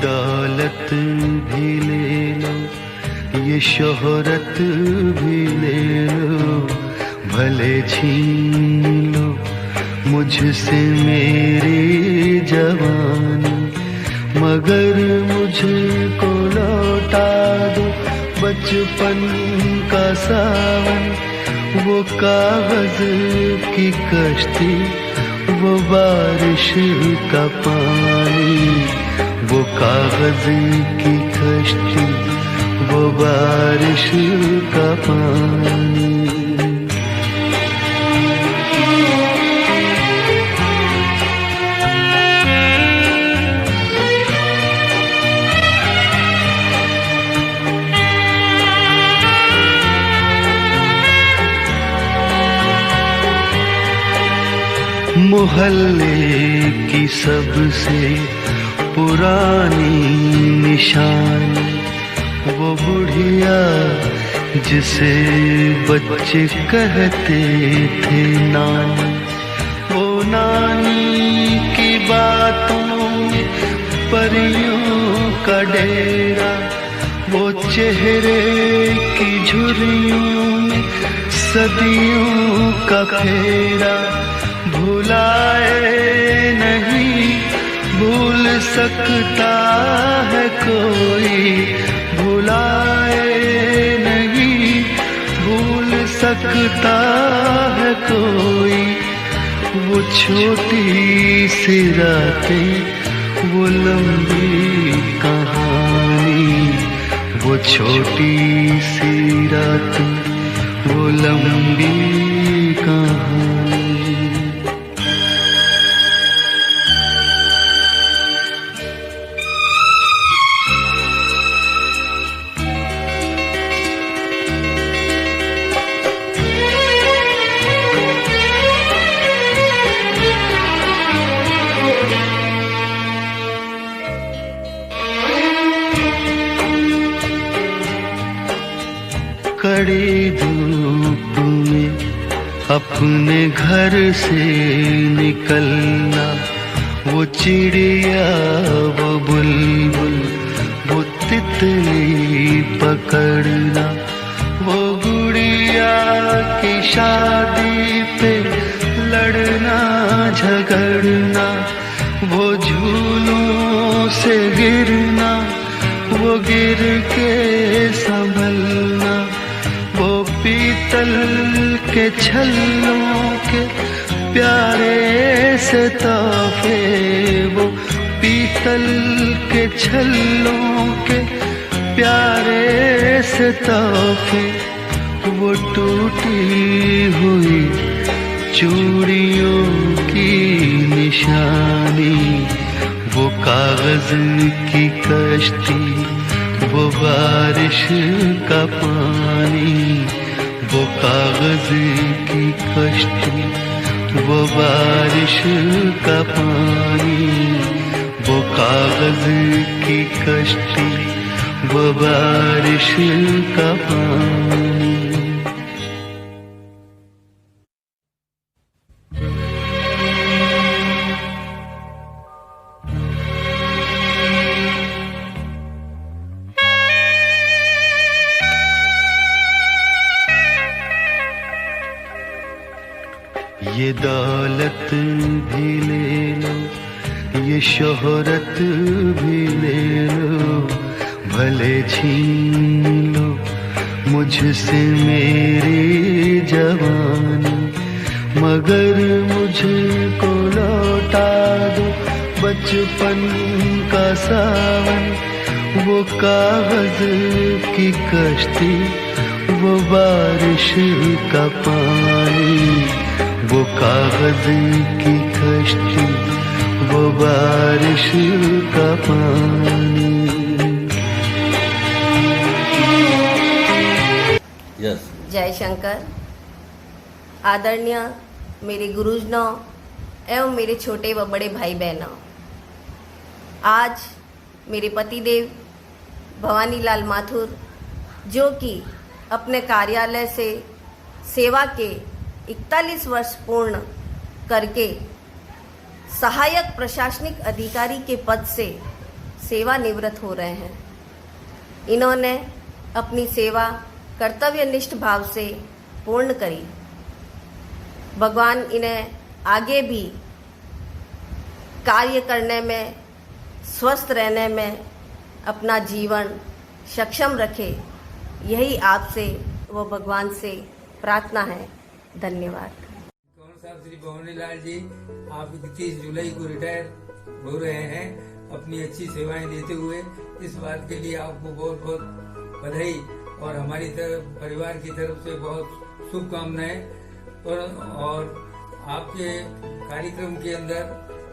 दौलत भी ले लो, ये शोहरत भी ले लो, भले छीन लो मुझसे मेरी जवानी, मगर मुझको लौटा दो बचपन का सावन। वो कागज की कश्ती, वो बारिश का पानी, वो कागज की कश्ती, वो बारिश का पानी। मोहल्ले की सबसे पुरानी निशानी, वो बुढ़िया जिसे बच्चे कहते थे नानी, वो नानी की बातों में परियों का डेरा, वो चेहरे की झुर्रियों में सदियों का फेरा। भुलाए नहीं भूल सकता है कोई, भुलाए नहीं भूल सकता है कोई। वो छोटी सी रातें, वो लंबी कहानी, वो छोटी सी रातें, वो लंबी कहानी। कड़ी धूप में अपने घर से निकलना, वो चिड़िया, वो बुलबुल, वो तितली पकड़ना, वो गुड़िया की शादी पे लड़ना झगड़ना, वो झूलों से गिरना, वो गिर के संभलना, वो पीतल के छल्लों के प्यारे से तोहफे, वो पीतल के छल्लों के प्यारे से तोहफे, वो टूटी हुई चूड़ियों की निशानी, वो कागज की कश्ती, वो बारिश का पानी, वो कागज की कश्ती, वो बारिश का पानी, वो कागज की कश्ती, वो बारिश का पानी। ये दौलत भी ले लो, ये शोहरत भी ले लो, भले छीन लो मुझसे मेरी जवानी, मगर मुझको लौटा दो बचपन का सावन। वो कागज की कश्ती, वो बारिश का पानी, वो कागज की कश्ती, वो बारिश का पानी। जय शंकर। आदरणीय मेरे गुरुजनों एवं मेरे छोटे व बड़े भाई बहनों, आज मेरे पतिदेव भवानीलाल माथुर, जो कि अपने कार्यालय से सेवा के 41 वर्ष पूर्ण करके सहायक प्रशासनिक अधिकारी के पद से सेवानिवृत्त हो रहे हैं। इन्होंने अपनी सेवा कर्तव्यनिष्ठ भाव से पूर्ण करी। भगवान इन्हें आगे भी कार्य करने में, स्वस्थ रहने में अपना जीवन सक्षम रखे, यही आपसे वो भगवान से प्रार्थना है। धन्यवाद। गवर्नर साहब श्री भंवरीलाल जी, आप 31 जुलाई को रिटायर हो रहे हैं अपनी अच्छी सेवाएं देते हुए। इस बात के लिए आपको बहुत बहुत बधाई और हमारी तरफ, परिवार की तरफ से बहुत शुभकामनाएं। और आपके कार्यक्रम के अंदर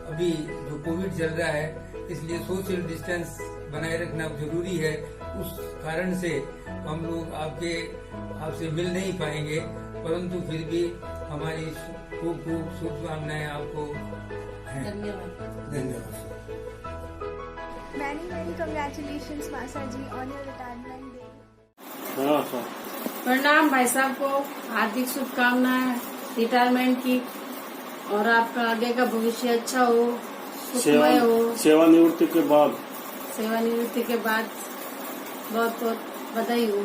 अभी जो कोविड चल रहा है, इसलिए सोशल डिस्टेंस बनाए रखना जरूरी है। उस कारण से हम लोग आपसे मिल नहीं पाएंगे, परंतु फिर भी हमारी खूब खूब शुभकामनाएं आपको हैं। धन्यवाद। Many congratulations मासा जी on your retirement day। हाँ सर। प्रणाम भाई साहब को, हार्दिक शुभकामनाएं रिटायरमेंट की, और आपका आगे का भविष्य अच्छा हो, सुखमय हो। सेवानिवृत्ति के बाद बहुत बहुत बधाई हो।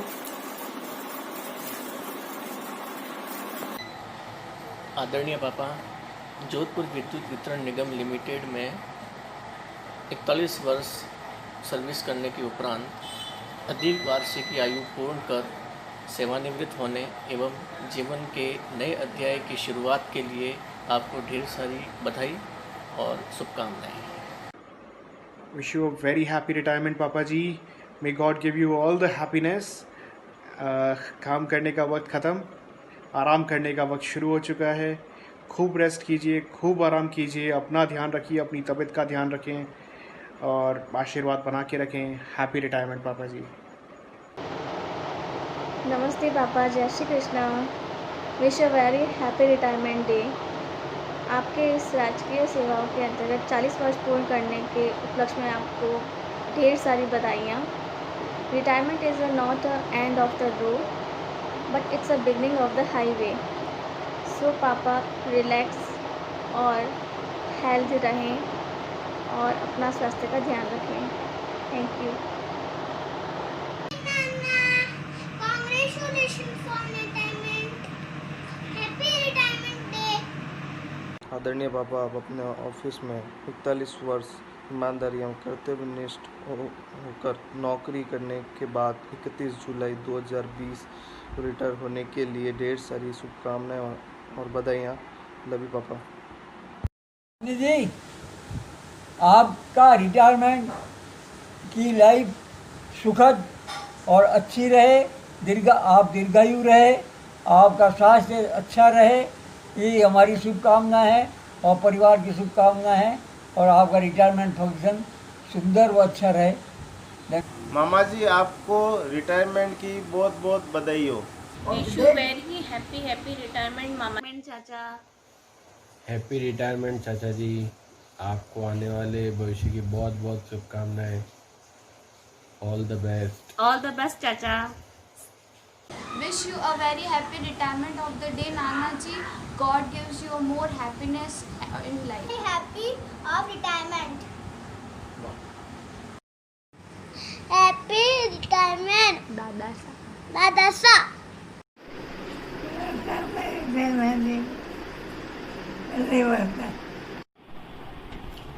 आदरणीय पापा, जोधपुर विद्युत वितरण निगम लिमिटेड में 41 वर्ष सर्विस करने के उपरांत अधिक वार्षिक आयु पूर्ण कर सेवानिवृत्त होने एवं जीवन के नए अध्याय की शुरुआत के लिए आपको ढेर सारी बधाई और शुभकामनाएं। Wish you a very happy retirement पापा जी। May God give you all the happiness। काम करने का वक्त ख़त्म, आराम करने का वक्त शुरू हो चुका है। खूब रेस्ट कीजिए, खूब आराम कीजिए, अपना ध्यान रखिए, अपनी तबीयत का ध्यान रखें और आशीर्वाद बना के रखें। हैप्पी रिटायरमेंट पापा जी। नमस्ते पापा, जय श्री कृष्णा। विश अ वेरी हैप्पी रिटायरमेंट डे। आपके इस राजकीय सेवाओं के अंतर्गत 40 वर्ष पूर्ण करने के उपलक्ष्य में आपको ढेर सारी बधाइयाँ। Retirement is not a end of the road, but it's a beginning of the highway. So पापा रिलैक्स और हेल्थ रहें और अपना स्वास्थ्य का ध्यान रखें। Thank you. आदरणीय पापा, आप अपने ऑफिस में 41 वर्ष ईमानदारी एवं कर्तव्यनिष्ठ होकर नौकरी करने के बाद 31 जुलाई 2020 को रिटायर होने के लिए ढेर सारी शुभकामनाएं और बधाइयाँ। लव यू पापा। जी, आपका रिटायरमेंट की लाइफ सुखद और अच्छी रहे, आप दीर्घायु रहे, आपका स्वास्थ्य अच्छा रहे, ये हमारी शुभकामना है और परिवार की शुभकामना है, और आपका रिटायरमेंट फंक्शन सुंदर व अच्छा रहे। मामा जी, आपको रिटायरमेंट की बहुत बहुत बधाई हो। Wish you very happy retirement मामा। चाचा, हैप्पी रिटायरमेंट चाचा जी। आपको आने वाले भविष्य की बहुत बहुत शुभकामनाएं। ऑल द बेस्ट चाचा। wish you a very happy retirement of the day Nana ji. God gives you more happiness in life. Happy of retirement. Happy retirement. Dada sa.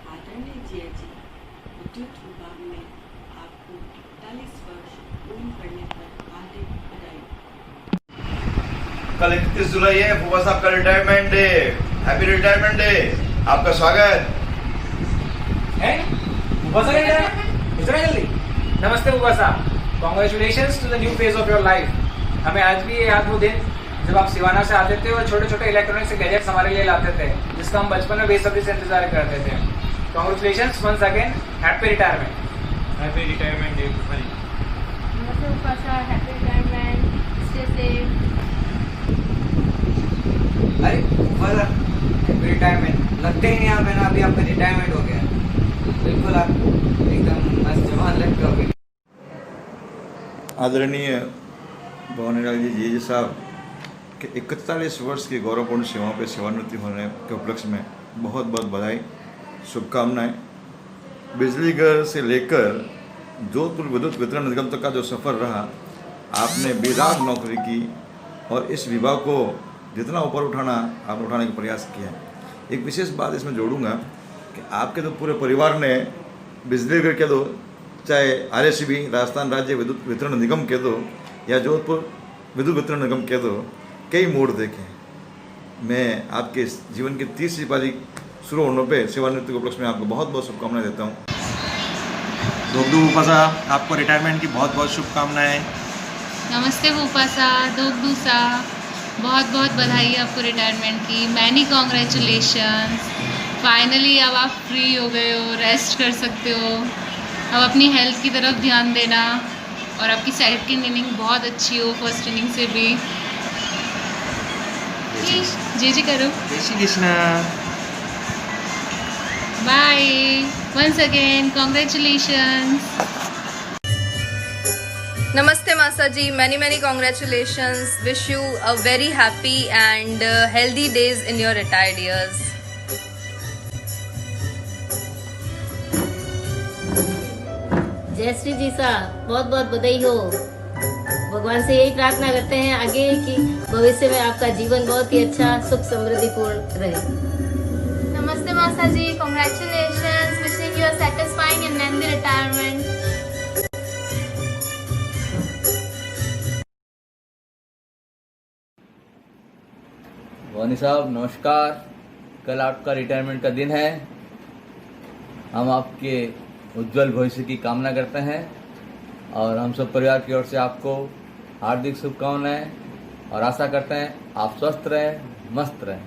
आदरणीय जी, विद्युत विभाग में आपको 41 वर्ष पूर्ण करने पर हार्दिक बधाई। कल 31 जुलाई है, फूफा साहब का retirement day. Happy retirement day. आपका स्वागत है। फूफा साहब इतना जल्दी? नमस्ते फूफा साहब, congratulations to the new phase of your life. हमें आज भी याद वो दिन जब आप सिवाना से आते थे और छोटे छोटे इलेक्ट्रॉनिक्स गैजेट्स हमारे लिए लाते थे, जिसका हम बचपन में बेसब्री से इंतजार करते थे। Congratulations once again, happy retirement. Happy retirement day फूफा जी। नमस्ते फूफा साहब, हैप्पी रिटायरमेंट, स्टे सेफ। अरे फूफा साहब, हैप्पी रिटायरमेंट। लगते ही नहीं आप है ना, अभी आपका रिटायरमेंट हो गया। बिल्कुल आप एकदम मस्त जवान लगते हो। आदरणीय भंवरीलाल जी जीजे साहब के 41 वर्ष की गौरवपूर्ण सेवाओं पर सेवानिवृत्ति होने के उपलक्ष्य में बहुत बहुत बधाई, शुभकामनाएं। बिजली घर से लेकर जोधपुर विद्युत वितरण निगम तक का जो सफ़र रहा, आपने बेदाग नौकरी की और इस विभाग को जितना ऊपर उठाना आपने उठाने का प्रयास किया। एक विशेष बात इसमें जोड़ूंगा कि आपके तो पूरे परिवार ने बिजली घर कह दो, चाहे RSB राजस्थान राज्य विद्युत वितरण निगम कह दो या जोधपुर विद्युत वितरण निगम कह दो, कई मोड़ देखे। मैं आपके इस जीवन की 30वीं पारी शुरू होने पे सेवानिवृत्ति के उपलक्ष्य में आपको बहुत बहुत शुभकामनाएं देता हूँ। दोगदू भूपा साहब, आपको रिटायरमेंट की बहुत बहुत शुभकामनाएं। नमस्ते भूपा साहब, दोगदू साहब, बहुत बहुत बधाई आपको रिटायरमेंट की। Many congratulations. फाइनली अब आप फ्री हो गए हो, रेस्ट कर सकते हो। अब अपनी हेल्थ की तरफ ध्यान देना और आपकी सेकंड इनिंग बहुत अच्छी हो फर्स्ट इनिंग से भी। जी करो। जय Shri Krishna. Bye once again, congratulations. Namaste Masa ji, many congratulations. Wish you a very happy and healthy days in your retired years. जय श्री जी साहब, बहुत बहुत बधाई हो। भगवान से यही प्रार्थना करते हैं आगे कि भविष्य में आपका जीवन बहुत ही अच्छा सुख समृद्धिपूर्ण रहे। नमस्ते मासा जी, congratulations. Wishing you a satisfying and healthy retirement. वानी साहब नमस्कार। कल आपका रिटायरमेंट का दिन है। हम आपके उज्जवल भविष्य की कामना करते हैं और हम सब परिवार की ओर से आपको हार्दिक शुभकामनाएं और आशा करते हैं आप स्वस्थ रहें, मस्त रहें।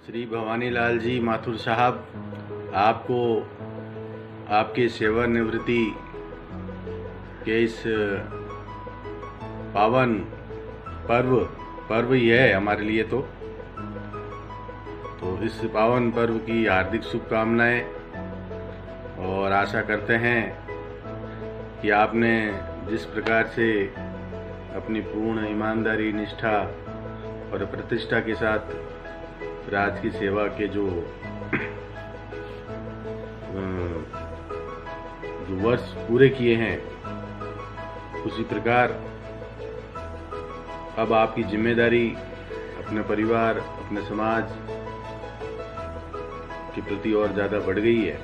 श्री भवानी लाल जी माथुर साहब, आपको आपके सेवानिवृत्ति के इस पावन पर्व ही है हमारे लिए तो इस पावन पर्व की हार्दिक शुभकामनाएं और आशा करते हैं कि आपने जिस प्रकार से अपनी पूर्ण ईमानदारी, निष्ठा और प्रतिष्ठा के साथ राज की सेवा के जो वर्ष पूरे किए हैं, उसी प्रकार अब आपकी जिम्मेदारी अपने परिवार, अपने समाज के प्रति और ज़्यादा बढ़ गई है।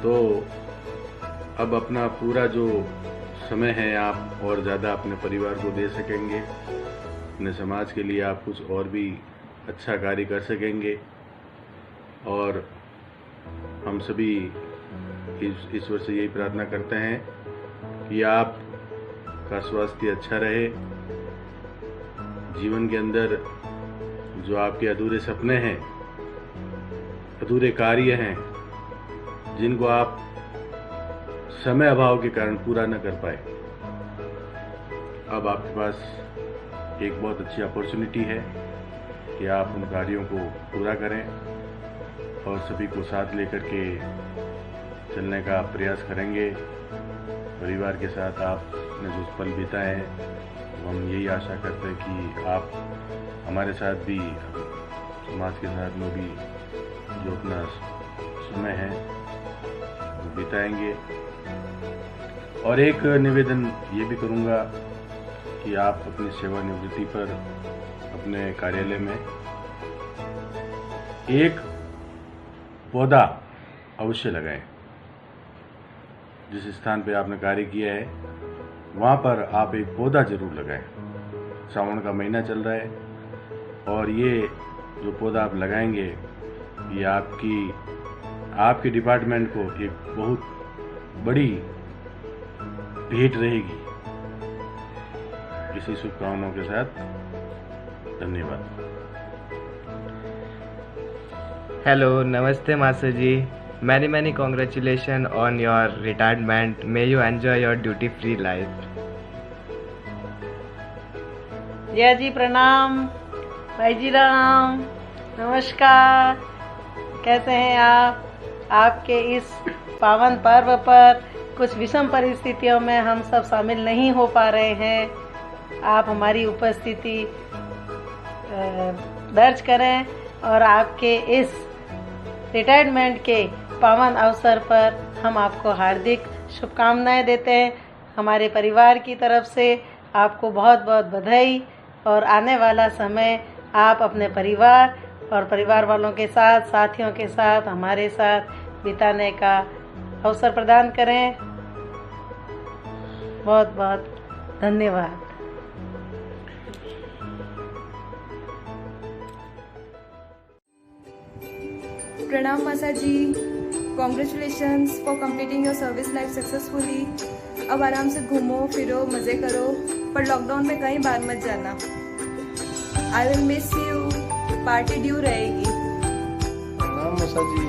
तो अब अपना पूरा जो समय है आप और ज़्यादा अपने परिवार को दे सकेंगे, अपने समाज के लिए आप कुछ और भी अच्छा कार्य कर सकेंगे और हम सभी ईश्वर से यही प्रार्थना करते हैं कि आप का स्वास्थ्य अच्छा रहे। जीवन के अंदर जो आपके अधूरे सपने हैं, अधूरे कार्य हैं, जिनको आप समय अभाव के कारण पूरा न कर पाए, अब आपके पास एक बहुत अच्छी अपॉर्चुनिटी है कि आप उन कार्यों को पूरा करें और सभी को साथ लेकर के चलने का प्रयास करेंगे। परिवार के साथ आपने जो पल बिताए हैं, हम यही आशा करते हैं कि आप हमारे साथ भी, समाज के साथ में भी जो अपना समय है वो बिताएंगे। और एक निवेदन ये भी करूँगा कि आप अपनी सेवानिवृत्ति पर अपने कार्यालय में एक पौधा अवश्य लगाएं। जिस स्थान पे आपने कार्य किया है वहाँ पर आप एक पौधा जरूर लगाएं। सावन का महीना चल रहा है और ये जो पौधा आप लगाएंगे ये आपके डिपार्टमेंट को एक बहुत बड़ी भेंट रहेगी। इसी शुभकामनाओं के साथ धन्यवाद। हेलो, नमस्ते master ji. Many congratulations on your retirement. May you enjoy your duty-free life. जय जी, प्रणाम भाई जी राम, नमस्कार। कैसे हैं आप? आपके इस पावन पर्व पर कुछ विषम परिस्थितियों में हम सब शामिल नहीं हो पा रहे हैं। आप हमारी उपस्थिति दर्ज करें और आपके इस रिटायरमेंट के पावन अवसर पर हम आपको हार्दिक शुभकामनाएं देते हैं। हमारे परिवार की तरफ से आपको बहुत बहुत बधाई और आने वाला समय आप अपने परिवार और परिवार वालों के साथ, साथियों के साथ, हमारे साथ बिताने का अवसर प्रदान करें। बहुत बहुत धन्यवाद। प्रणाम मासा जी, congratulations for completing your service life successfully. अब आराम से घूमो फिरो, मज़े करो, पर लॉकडाउन में कहीं बाहर मत जाना। I will miss you, party due रहेगी। प्रणाम मासा जी,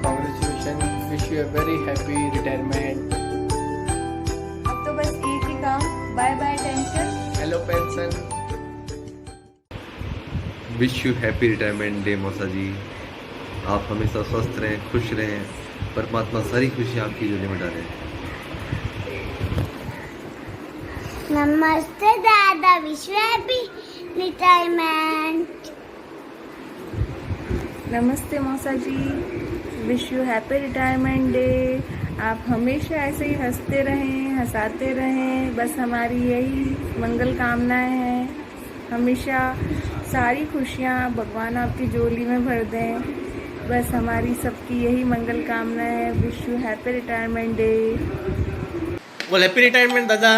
congratulation, wish you a very happy retirement. अब तो बस एक ही काम, bye bye tension. Hello pension. Wish you happy retirement day मौसा जी। आप हमेशा स्वस्थ रहें, खुश रहें, परमात्मा सारी खुशी आपकी झोली में डाले। नमस्ते दादा, विश यू हैप्पी रिटायरमेंट। नमस्ते मौसा जी, wish you happy retirement day. आप हमेशा ऐसे ही हंसते रहें, हंसाते रहें, बस हमारी यही मंगल कामनाएं हैं। हमेशा सारी खुशियाँ भगवान आपकी झोली में भर दें, बस हमारी सबकी यही मंगल कामना है। Wish you happy retirement day. बोल हैप्पी रिटायरमेंट दादा।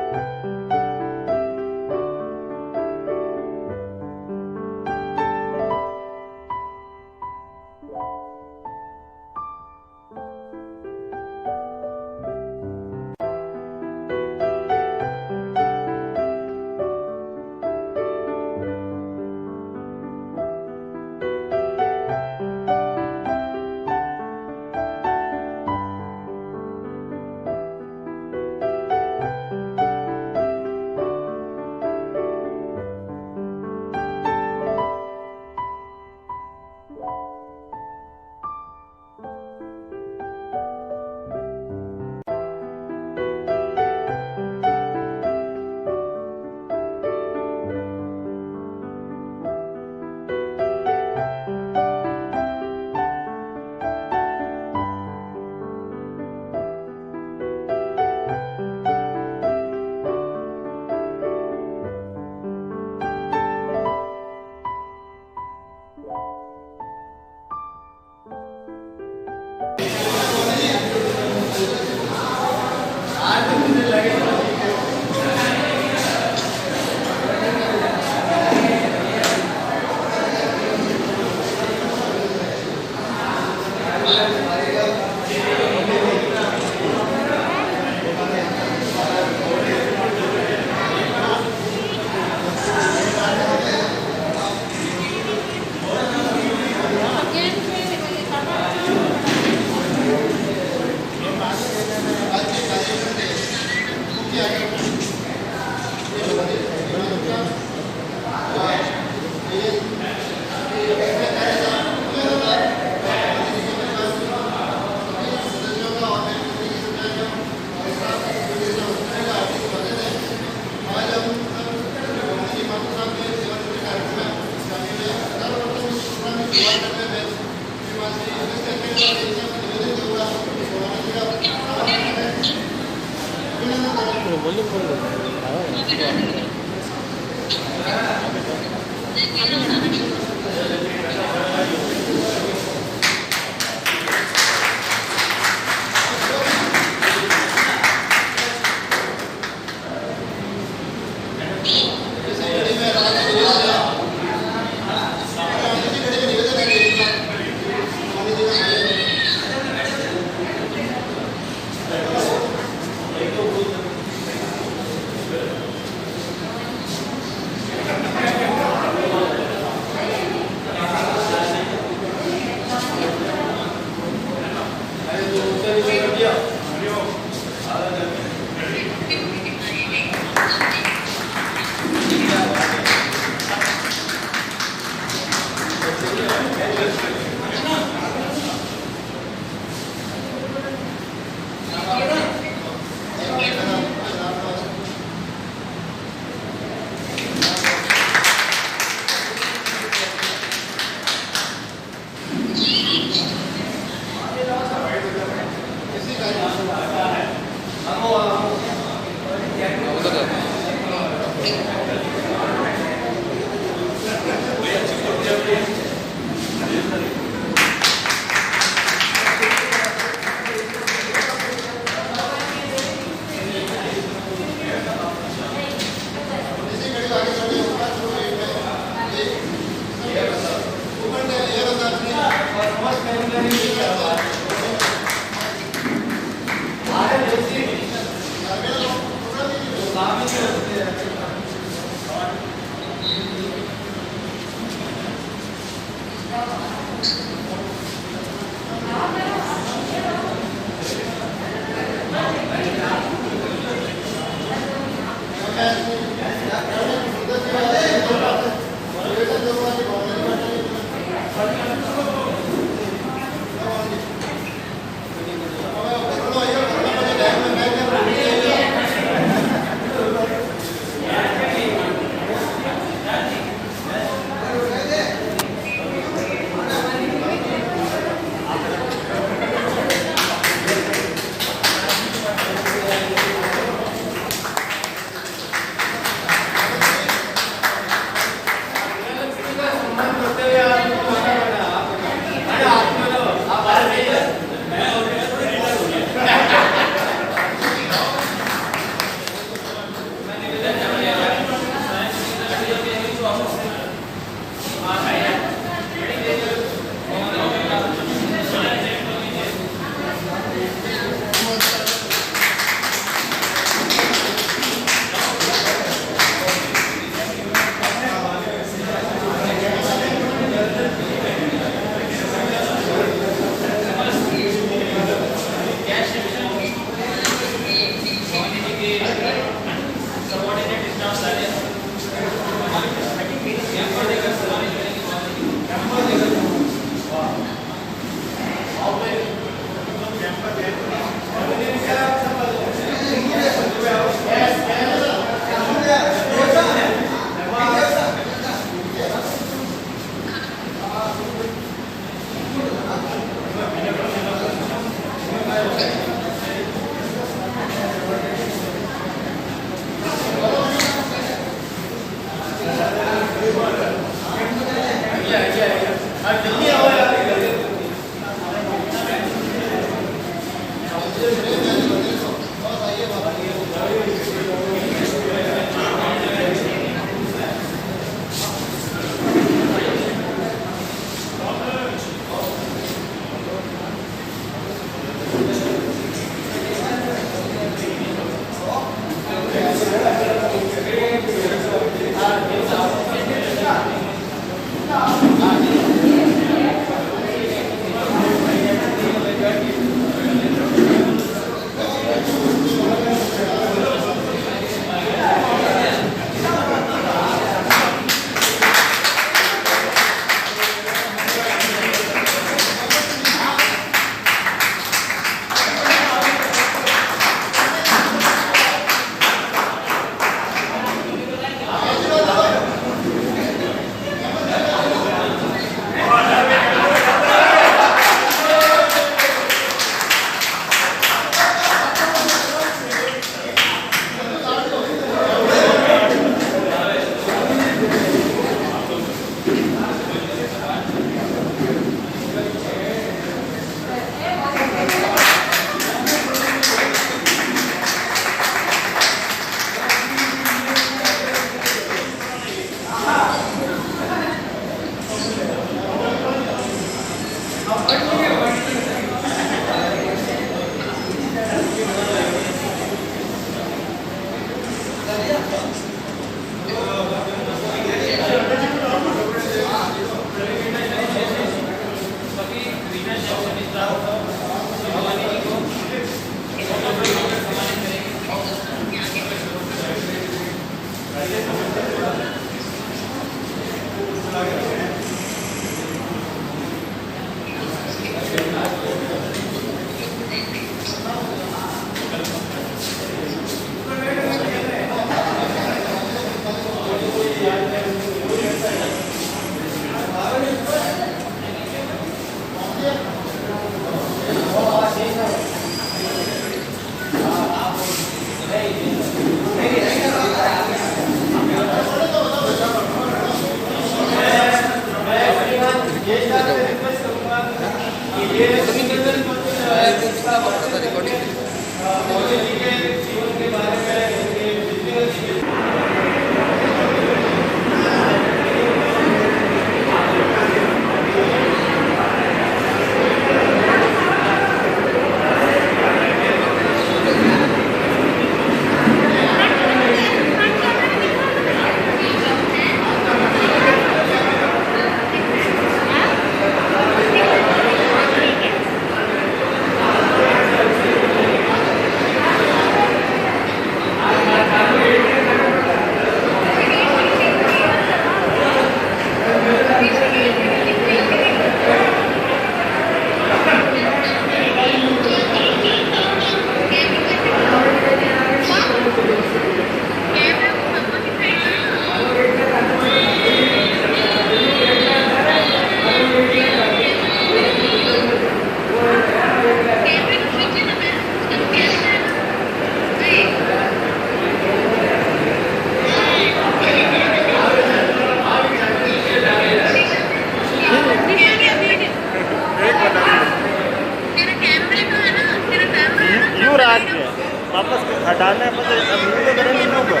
काट दिया वापस हटाना है मतलब अभी तो करेंगे ना ऊपर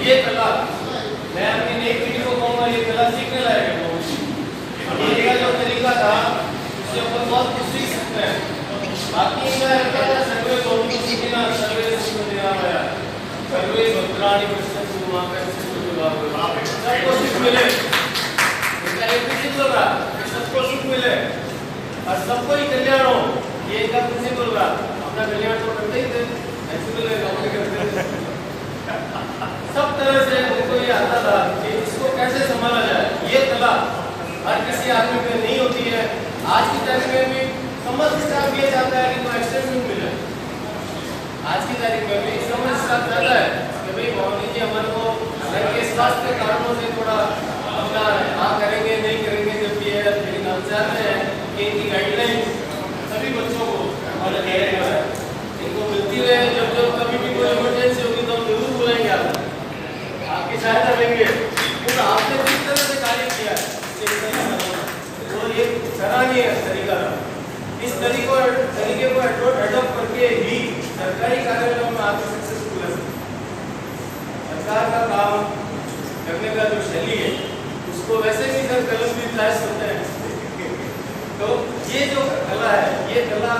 ये कला मैं अपनी नई पीढ़ी को कहूँगा ये कला सीखने लायक है। ये का जो तरीका था उससे अपन बहुत कुछ सीख सकते हैं। बाकी मैं सर्वे लोगों को सीखना सर्वे देना है सर्वे भद्राणी सब सबको सुख मिले इसका एक प्रिंसिपल रहा सबको सुख मिले और सबको ही कल्याण हो ये इनका प्रिंसिपल रहा। अपना कल्याण तो करते ही थे ऐसे करते सब तरह से उनको ये आता था कि इसको कैसे संभाला जाए। ये कला हर किसी आदमी में नहीं होती है। आज की तारीख में भी समझ हिसाब ये जाता है कि कोई एक्सटेंशन मिले। आज की तारीख में भी समझ हिसाब जाता है कि भाई मान लीजिए हमारे को के स्वास्थ्य के कारणों से थोड़ा अपना हाँ करेंगे नहीं करेंगे जब ये लेकिन हम चाहते हैं कि इनकी गाइडलाइन सभी बच्चों को हमारे इनको मिलती रहे। जब जब कभी भी कोई इमरजेंसी होगी तो हम जरूर बुलाएंगे आपकी सहायता लेंगे। तो आपने किस तरह से कार्य किया है तो ये सराहनीय तरीका था। इस तरीके को अडॉप्ट करके ही सरकारी कार्यालयों में आप सक्सेसफुल है। सरकार का काम करने का जो शैली है उसको वैसे भी सर कलम भी प्रयास होते हैं। तो ये जो कला है ये कला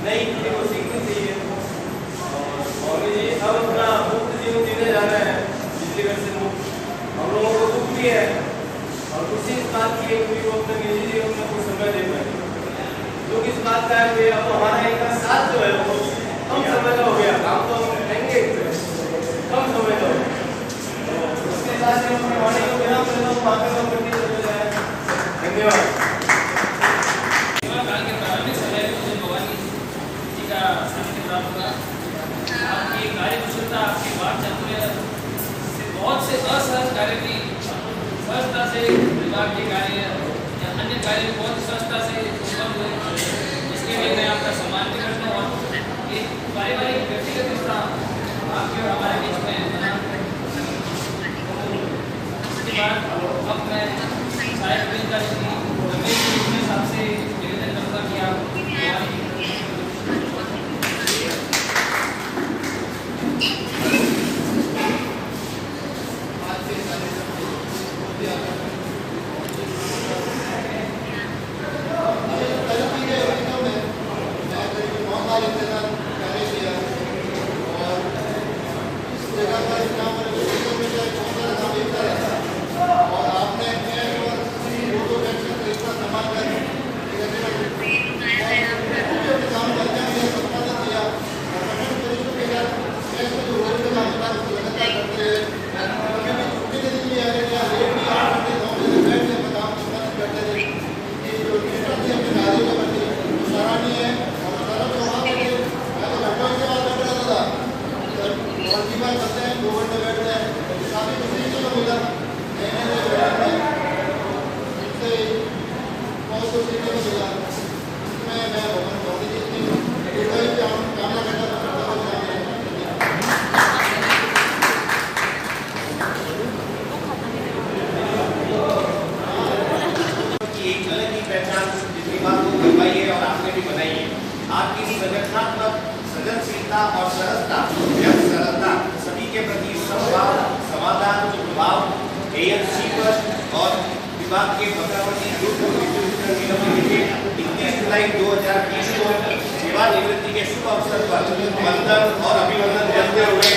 नई पीढ़ी को सीखनी चाहिए। और ये अब अपना मुक्त जीवन जीने जा रहे हैं बिजली घर से मुक्त। हम लोगों को दुख भी है और उसी बात की एक भी वो अपने निजी जीवन में कुछ समय दे पाए जो किस बात का है कि अब हमारा इनका साथ जो है वो कम समय का हो गया। काम तो हम करेंगे कम समय का हो उसके साथ ही हम वाणी को बिना प्रदान मांगे तो करनी चले जाए। धन्यवाद। आपकी कार्यकुशलता आपकी बात चातुर्य से बहुत से असहज कार्य की सहजता से विभाग के कार्य या अन्य कार्य बहुत सहजता से उत्पन्न हुए। इसके लिए मैं आपका सम्मान भी करता हूँ। एक पारिवारिक व्यक्तिगत रिश्ता आपके और हमारे बीच में बना। इसके बाद अब मैं साहिब का रमेश साहब से निवेदन करूँगा कि आप आपकी संगठनात्मक सृजनशीलता और सरलता सरलता सभी के प्रति समभाव समाधान भाव एएनसी पर और विभाग के बगावती ग्रुप को जुलाई 2020 को सेवानिवृत्ति के शुभ अवसर पर वंदन और अभिनंदन देते हुए